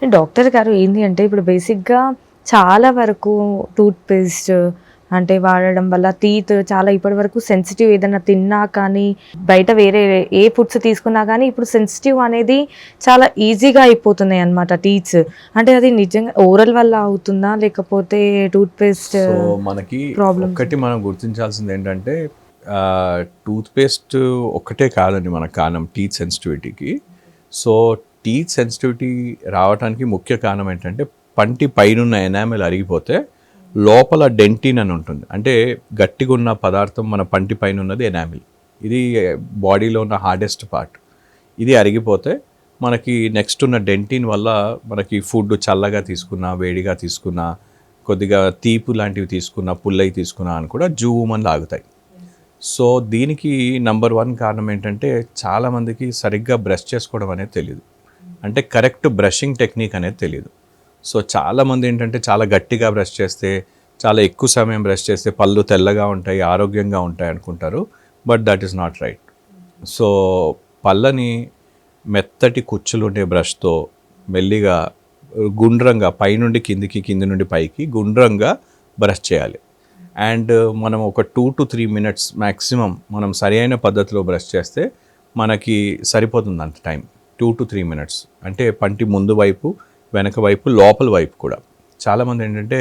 Doctor గారు ఏంది అంటే ఇప్పుడు బేసిక్‌గా చాలా వరకు టూత్ పేస్ట్ అంటే వాడడం వల్ల టీత్ చాలా ఇప్పటి వరకు సెన్సిటివ్ ఏదైనా తిన్నా కానీ, బయట వేరే ఏ ఫుడ్స్ తీసుకున్నా గానీ, ఇప్పుడు సెన్సిటివ్ అనేది చాలా ఈజీగా అయిపోతున్నాయన్నమాట టీత్స్. అంటే అది నిజంగా ఓరల్ వల్ల అవుతుందా? లేకపోతే టూత్ పేస్ట్ సో మనకి ప్రాబ్లమ్స్? ఒక్కటి మనం గుర్తించాల్సింది ఏంటంటే టూత్ పేస్ట్ ఒక్కటే కాదండి మన కారణం టీత్ సెన్సిటివిటీకి. సో టీత్ సెన్సిటివిటీ రావడానికి ముఖ్య కారణం ఏంటంటే పంటి పైనున్న ఎనామెల్ అరిగిపోతే లోపల డెంటిన్ అని ఉంటుంది. అంటే గట్టిగా ఉన్న పదార్థం మన పంటి పైన ఉన్నది ఎనామిల్. ఇది బాడీలో ఉన్న హార్డెస్ట్ పార్ట్. ఇది అరిగిపోతే మనకి నెక్స్ట్ ఉన్న డెంటిన్ వల్ల మనకి ఫుడ్ చల్లగా తీసుకున్నా, వేడిగా తీసుకున్నా, కొద్దిగా తీపు లాంటివి తీసుకున్నా, పుల్లయి తీసుకున్నా అని కూడా జూమని లాగుతాయి. సో దీనికి నంబర్ 1 కారణం ఏంటంటే చాలామందికి సరిగ్గా బ్రష్ చేసుకోవడం అనేది తెలియదు. అంటే కరెక్ట్ బ్రషింగ్ టెక్నిక్ అనేది తెలియదు. సో చాలామంది ఏంటంటే చాలా గట్టిగా బ్రష్ చేస్తే, చాలా ఎక్కువ సమయం బ్రష్ చేస్తే పళ్ళు తెల్లగా ఉంటాయి, ఆరోగ్యంగా ఉంటాయి అనుకుంటారు. But that is not right. So పళ్ళని మెత్తటి కుచ్చులు ఉండే బ్రష్తో మెల్లిగా గుండ్రంగా పైనుండి కిందికి, కింది నుండి పైకి గుండ్రంగా బ్రష్ చేయాలి. అండ్ మనం ఒక 2 to 3 మినిట్స్ మ్యాక్సిమం మనం సరైన పద్ధతిలో బ్రష్ చేస్తే మనకి సరిపోతుంది అంత టైం. 2 to 3 మినిట్స్ అంటే పంటి ముందు వైపు, వెనక వైపు, లోపల వైపు కూడా. చాలామంది ఏంటంటే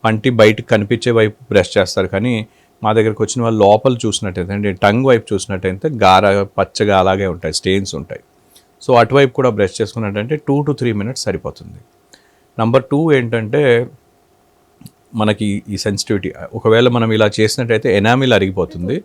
పంటి బయటకు కనిపించే వైపు బ్రష్ చేస్తారు, కానీ మా దగ్గరకు వచ్చిన వాళ్ళు లోపల చూసినట్టయితే అంటే టంగ్ వైపు చూసినట్టయితే గార పచ్చగా అలాగే ఉంటాయి, స్టెయిన్స్ ఉంటాయి. సో అటువైపు కూడా బ్రష్ చేసుకున్నట్టంటే 2 to 3 మినిట్స్ సరిపోతుంది. నంబర్ 2 ఏంటంటే మనకి ఈ సెన్సిటివిటీ ఒకవేళ మనం ఇలా చేసినట్టయితే ఎనామిల్ అరిగిపోతుంది.